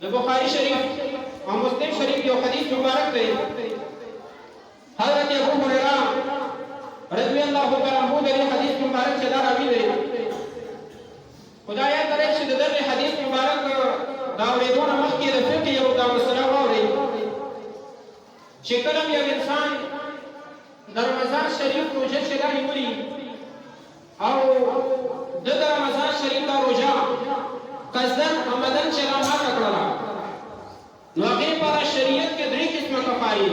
د بخاری شریف او مسلم شریف یو حدیث مبارک دی حضرت ابو هريره رضی الله تعالی عنہ د حدیث مبارک چې دا راوی دی خدای تعالی چې د دې حدیث مبارک دا ورېدونه مخکې د فقه یو دا مسله ووري چې کله یو انسان د رمضان شریف روزه چې دا نیولي او د رمضان شریف دا روزه قصدن عمدن چې را ماته کړله نو هغې پر شریعت کې درې قسمه کفارې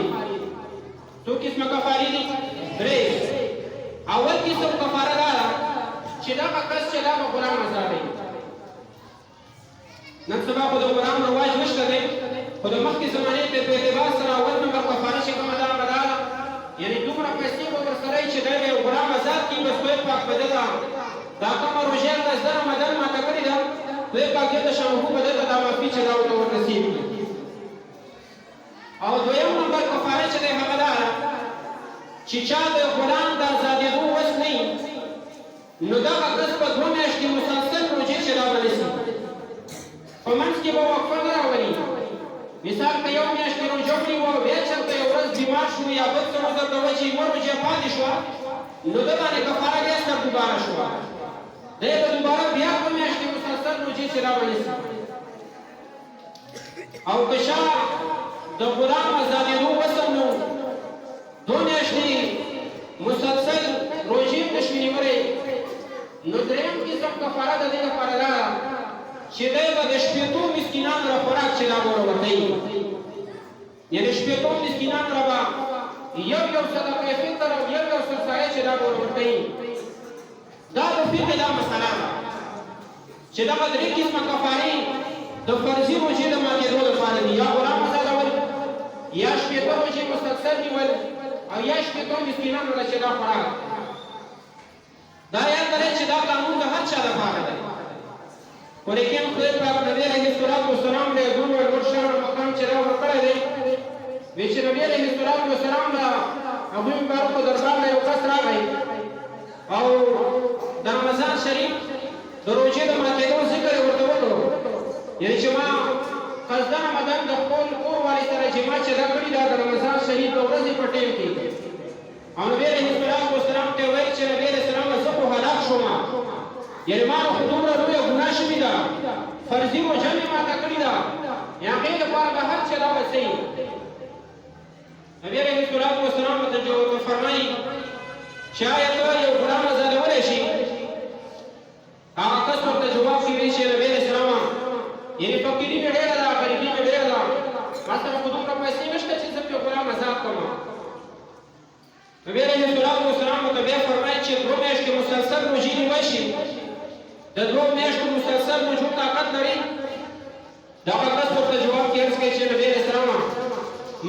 څو قسمه کفارې دي درې اول قسم کفاره دا ده چې دغه کس چې دا به غلام ازادوي نن سبا خو د غلام رواج نشته دی خو د مخکې زمانې په اعتبار سره اول نمبر کفاره چې کومه ده هغه دا ده یعنې دومره پیسې به ورسره وي چې دی به یو غلام ازاد کړي بس خدای پاک به ده دا کومه روژه ده زه رمضان ماته کړې ده خدای پاک دې ته شاهو به ده ته دا معافي چې دا ورته ورنصیب کړي او دویم نمبر کفاره چې دی هغه دا ده چې چا د غلام د ازادېدو وس نه وي نو دغه کس په 2 میاشتې مسلسل روژې چې را ونیسي په منځ کې به وقفه نه راولي مثال که 1 میاشتې روژه ونیوه بیا چېرته یو ورځ بیمار شو یا بل څه عذر د وجې یوه روژه پاتې شوه نو ده باندې کفاره بیا سر دوباره شوه دی به دوباره بیا 2 میاشتې مسلسل روژې چې را ونیسي او که چا د غلام ازادېدو وسم نو 2 میاشتې مسلسل روژې نشوي نیولی نو دریم قسم کفاره د دې لپاره ده چې دی به د شپېتو مسکینانو را خوراک چې دا به ورکوي یعنې شپېتو مسکینانو را به یو صدقه فطر او یو سلسایه چې دا به ورکوي دا د فقه دا مسله ده چې دغه درې قسمه کفارې د فرضي روژې د ماتېدو لپاره دي یا غلام ازادول یا شپېته روژې مسلسل نیول او یا شپېتو مسکینانو له چې دا خوراک دا یاد لرئ چې دا قانون د هر چا لپاره دی خو لیکن خدای پاک نبي علیه الصلاة والسلام د دومره لوړ شان او مقام چې دا ورکړی دی وایي چې نبي علیه الصلاة والسلام د هغوی مبارک په دربار له یو کس راغی او د رمضان شریف د روژې د ماتېدو ذکر یې ورته وکړو یعنې چې ما قصدن عمدن د خپل کور والي سره چې ما چې دا کړي دا د رمضان شریف د ورځې په ټیم کې او نبي علیه الصلاة والسلام ته ویل چې نبي علیه السلام زه خو هلاک شوم یعنې ما خو دومره لویه ګناه شوې ده فرضي روژه مې ماته کړې ده هغې لپاره به هر څه دا به څه نبي علیه الصلاة والسلام ورته فرمایي چې آیا ته یو غلام ازادولی شي هغه کس ورته جواب کې وایي چې نبي علیه السلام یعنې فقیري مې ډېره ده غریبي مې ډېره ده ما سره خو دومره پیسې نشته چې زه پرې غلام ازاد کړم نبي علیه الصلاة والسلام ورته بیا فرمایي چې 2 میاشتې مسلسل روژې نیولی شي د 2 میاشتو مسلسل روژو طاقت لري دغه کس ورته جواب کې عرض کوي چې نبي علیه السلام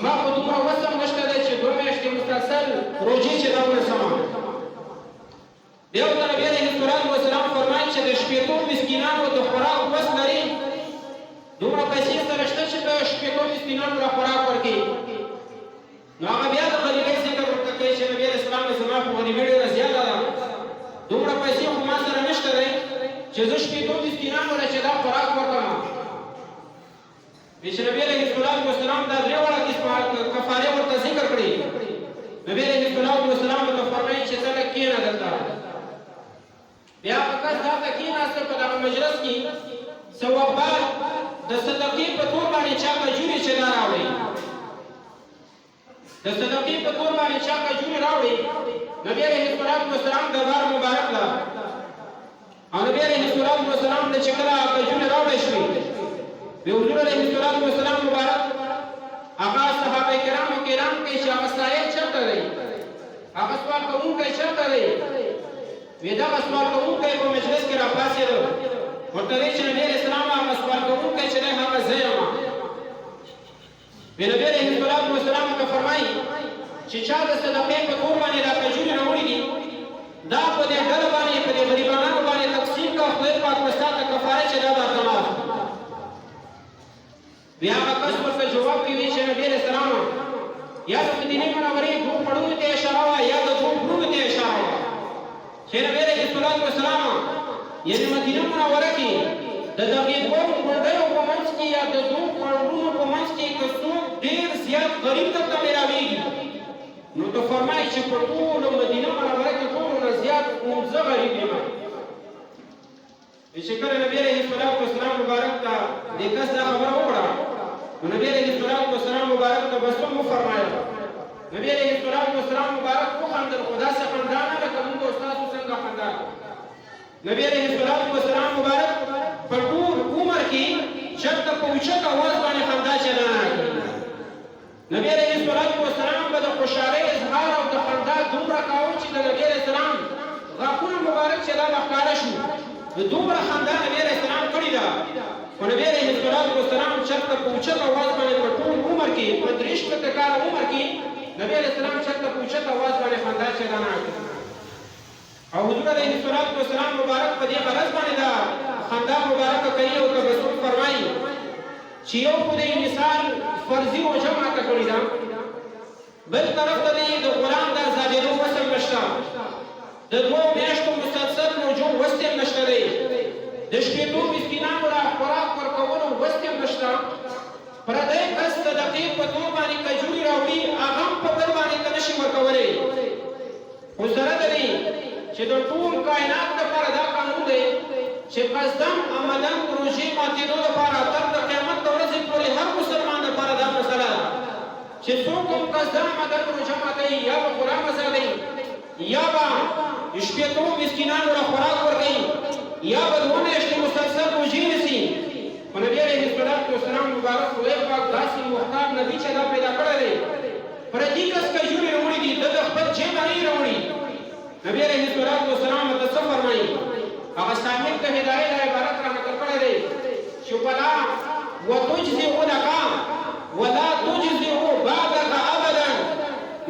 ما خو دومره وسم نشته دی چې 2 میاشتې مسلسل روژې چې دا ونیسم بیا ورته نبي علیه الصلاة والسلام فرمایي چې د شپېتو مسکینانو د خوراک وس لري دومره پیسې سره شته چې د شپېتو مسکینانو را خوراک ورکوي نو هغه بیا د غریبۍ ذکر ورته کوي چې نبي علیه السلام زما خو غریبي ډېره زیاته ده دومره پیسې خو ما سره نشته دی چې زه شپېتو مسکینانو له چې دا خوراک ورکړم وایي چې نبي علیه الصلاة والسلام دا درې واړه کفارې ورته ذکر کړي نبي علیه الصلاة والسلام ورته فرمایي چې ته لږ کښېنه دلته بیا هغه کس هلته کښېناسته په دغه مجلس کې څه وخت بعد د صدقې په تور باندې چا کجورې چې دا راوړي د صدقې په تور باندې چا کجورې راوړي نبي علیه الصلاة والسلام دربار مبارک له او نبي علیه الصلاة والسلام ته چې کله کجورې راوړی شوې د حضور علیه الصلاة والسلام مبارک هغه صحابه کرامو کې اعلان کوي چې هغه سائل چېرته دی هغه سوال کوونکی چېرته دی وایي دغه سوال کوونکی په مجلس کې راپاڅېد ورته وایي چې نبي علیه السلام هغه سوال کوونکی چې دی هغه زه یم وایي نبي علیه الصلاة والسلام ته فرمایي چې چا د صدقې په تور باندې دا کجورې راوړي دي دا په دې ډله باندې په دې غریبانو باندې تقسیم کړه خدای پاک به ستا ته کفاره چې دا درته معاف بیا هغه کس ورته جواب کې وایي چې نبي علیه السلام یا د مدینې منورې 2 پړونو ته اشاره وه یا د 2 غرونو ته اشاره وه چې نبي علیه الصلاة والسلام یعنې مدینه منوره کې د دغې دوو غونډیو په منځ کې یا د دوو قومونو په منځ کې که څوک ډېر زیات غریب درته میلاویږي نو ته فرمایي چې په ټولو مدینه منوره کې ټولو نه زیات زه غریب یم چې کله نبي علیه الصلاة والسلام مبارک ته دې کس دا خبره وکړه نو نبي علیه الصلاة والسلام مبارک ته بس هم وفرمایل نبي علیه الصلاة والسلام مبارک وخندل خو داسې خندا نه لکه موږ او ستاسو څنګه خندا نبي علیه الصلاة والسلام مبارک په ټول عمر کې چېرته په اوچت اواز باندې خندا چلانه کړې نبي علیه الصلاة والسلام به د خوشحالۍ اظهار او د خندا دومره کاوه چې د نبي علیه السلام غاښونه مبارک چې دا به ښکاره شو د دومره خندا نبي علیه السلام کړې ده خو نبي علیه الصلاة والسلام چېرته په اوچت اواز باندې په ټول عمر کې په 30 کاله عمر کې نبي علیه السلام چېرته په اوچت اواز باندې خندا چلانه کړې او حضور علیه الصلاة والسلام مبارک په دې غرض باندې دا خندا مبارکه کوي او که رسول فرمایي چې یو خو د مثال فرضي روژه ماته کړې ده بل طرف ته د غلام د ازادېدو وس هم نشته د 2 میاشتو مسلسل روژو وس هم نشته دی د شپېتو مسکینانو را خوراک ورکولو وس هم نشته پردی کس صدقې په تو باندې کجوري راوړي هغه هم په بل باندې ته نشي ورکولی خو سره د دې چې د ټول کائنات لپاره دا قانون دی چې قصدن عمدن روژې ماتېدو لپاره تر د قیامت د ورځې پورې هر مسلمان لپاره دا مسله ده چې څوک هم قصدن عمدن روژه ماتوي یا به غلام ازادوي یا به شپېتو مسکینانو له خوراک ورکوي یا به 2 میاشتې مسلسل روژې نیسي خو نبي علیه الصلاة والسلام مبارک خدای پاک داسې مختار نبي چې دا پیدا کړی دی پردي کس کجورې راوړي دي ده د خپل جیب نه یې راوړي نبي علیه الصلاة والسلام ورته څه فرمایي هغه صاحب ته هدایت عبارت را نقل کړی دی چې ولا وتجزئ لك ولا تجزئ بعدك ابدا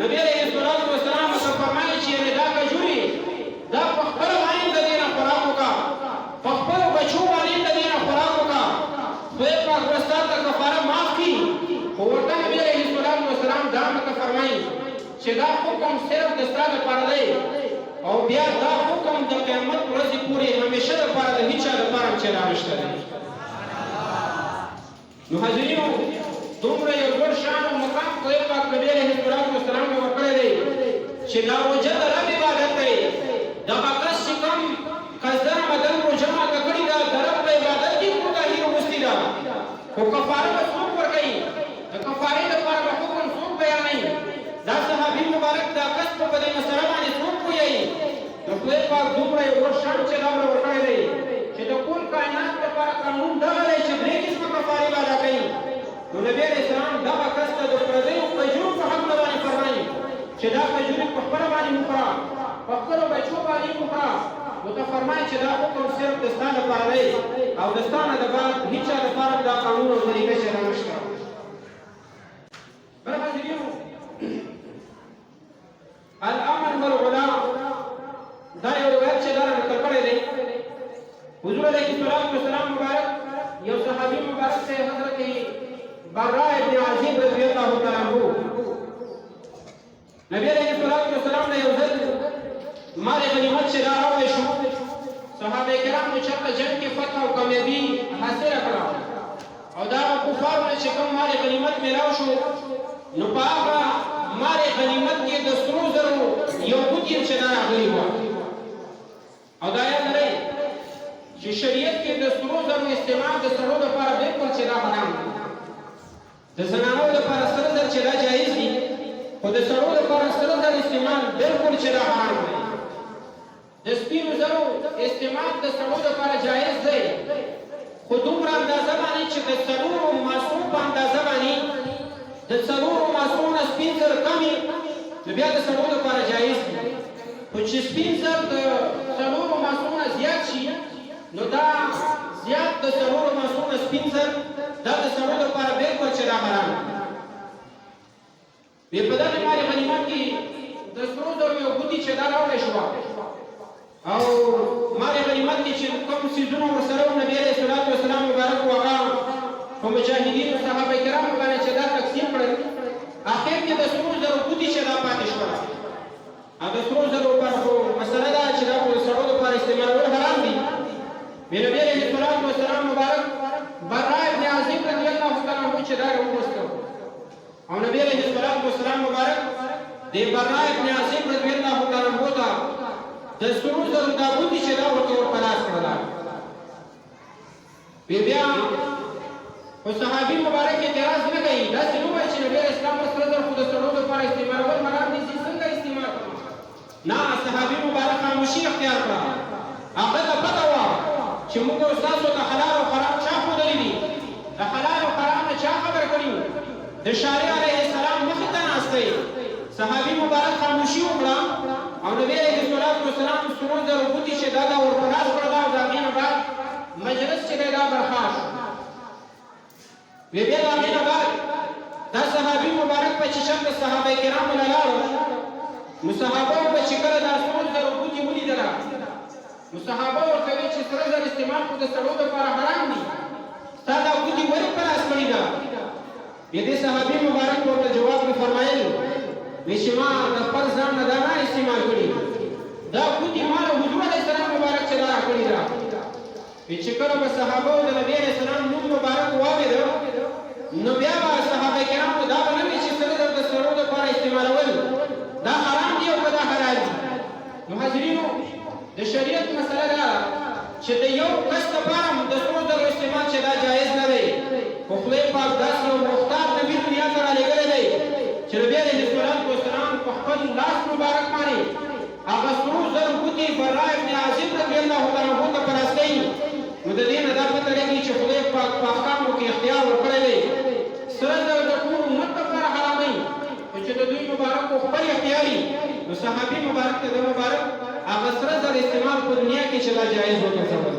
نبي علیه الصلاة والسلام ته فرمایي چې دا کجوري دا په خپل باندې د دې نه خوراک وکړه په خپل بچو باندې د دې نه خوراک وکړه خدای پاک ورستا ته کفاره معاف کړي خو ورته نبي علیه الصلاة والسلام دا ته فرمایي چې دا حکم صرف د ستا لپاره دی او بیا دا حکم د قیامت ورځې پورې همیشه لپاره د هیچا لپاره هم چې رانشته دی نو حاضرینو دومره یو لوړ شان او مقام خدای پاک نبي علیه الصلاة والسلام ته ورکړی دی چې دا روژه د رب عبادت دی دغه کس چې کوم قصدن عمدن روژه ماته کړې ده د رب په عبادت کې کوتاهي راوستې ده خو کفاره به څوک ورکوي د کفارې لپاره به حکم څوک بیانوي دا صحابي مبارک دا کس په دې مسله باندې څوک پوهیږي د خدای پاک دومره یو لوړ شان چې دا ورکړی دی چې د ټول کائنات لپاره قانون دغه دی چې 3 قسمه کفارې به ادا کوي نو نبي علیه السلام دغه کس ته د پردیو کجورو په حق باندې فرمایي چې دا کجوري په خپله باندې وخوره په خپلو بچو باندې وخوره نو ته فرمایي چې دا حکم صرف د ستا لپاره دی او د ستا نه د بعد هېچا لپاره دا قانون او طریقه چې دا نشته بل حاضرینو الامن والغلا دا یو روایت چې دا نقل کړی دی حضور علیه الصلاة والسلام مبارک یو صحابي مبارک سے حضرت براء ابن عازب رضی اللہ تعالی عنہ نبی علیہ الصلوۃ والسلام نے یو ځل مال غنیمت چې دا راوړی شو صحابه کرامو چېرته جنګ کې فتح او کامیابي حاصله کړه او دا کفار چې کوم مال غنیمت میلاو شو نو په هغه مال غنیمت کې د سرو زرو یو بوټی چې دا راغلی و او دا یاد لرئ چې شریعت کې د سرو زرو استعمال د سړو لپاره بالکل چې دا حرام دی د زنانو لپاره سره زر چې دا جایز دي خو د سړو لپاره سره زر استعمال بالکل چې دا حرام دی د سپینو زرو استعمال د سړو لپاره جایز دی خو دومره اندازه باندې چې د څلورو ماسو په اندازه باندې د څلورو ماسو نه سپین زر کمي نو بیا د سړو لپاره جایز دي خو چې سپین زر د څلورو ماسو نه زیات شي نو دا زیات د څلورو ماسو نه سپین زر دا د سړو لپاره بالکل چې دا حرام دی په دغه مال غنیمت کې د سرو زرو یو بوټي چې دا راوړی شو او مال غنیمت کې چې کوم څیزونه ورسره و نبي علیه الصلاة والسلام مبارک و هغه په مجاهدینو صحابه کرامو باندې چې دا تقسیم کړل اخر کې د سرو زرو بوټي چې دا پاتې شول او د سرو زرو لپاره خو مسله ده چې دا د سړو لپاره استعمالول حرام دي نبی علیه السلام مبارک برا ابن عظیم رضی الله تعالی عنہ چې دا وروسته او نبی علیه السلام مبارک د برا ابن عظیم رضی الله تعالی عنہ ته د سرو زرو دا بوتي چې دا ورته ورپلاس کړل بیا خو صحابي مبارک اعتراض نه کوي دا څنګه وایي چې نبی اسلام سره د خود سره لپاره استعمالول مرام دي څنګه استعمال نه صحابي مبارک خاموشي اختیار کړه هغه ته پته وه چې موږ تاسو ته حلال او حرام چا ښودلي دي د حلال او حرام نه چا خبر کړي د شارع علیه السلام مخې ته ناست دی صحابي مبارک خاموشي وکړه او نبی علیه السلام سرو زرو بوتي چې دا ورپلاس کړل او د هغې نه بعد مجلس چې دی دا برخاست بیا د هغې نه بعد دا صحابي مبارک په چې شم د صحابه کرامو نه لاړو نو صحابه به چې کله دا سرو زرو بوتي ولیدله نو صحابه ورته وایي چې سره زر استعمال خو د سړو دپاره حرام دي ستا دا بوتي ولې په لاس کړې ده بیا دې صحابي مبارک ورته جواب کې فرمایل وایي چې ما د خپل ځان نه دا نه استعمال کړي دا بوتي ما له حضور علیه السلام مبارک چې دا راکړې ده وایي چې کله به صحابه د نبي علیه السلام نوم مبارک واورېده نو بیا به صحابه کرامو دا به نه وي چې سره زر د سړو دپاره استعمالول دا حرام دي او که دا حلال دي نو حاضرینو د شریعت مسله دا چې د یو کس دپاره د سرو زرو استعمال چې دا جایز نه دی خو خدای پاک داسې یو مختار نبي دنیا ته رالېږلی دی چې نبي علیه السلام په خپل لاس مبارک باندې هغه سرو زرو بوتي برا ابن عظیم رضی الله تعالی عنه ته په لاس کوي نو د دې نه دا پته لګي چې خدای پاک په احکامو کې اختیار ورکړی دی سره زر د ټول امت لپاره حراموي خو چې د دوی مبارک په خپل اختیار وي نو صحابي مبارک ته د مبارک هغه سره زر استعمال په دنیا کې چې دا جایز وګرځول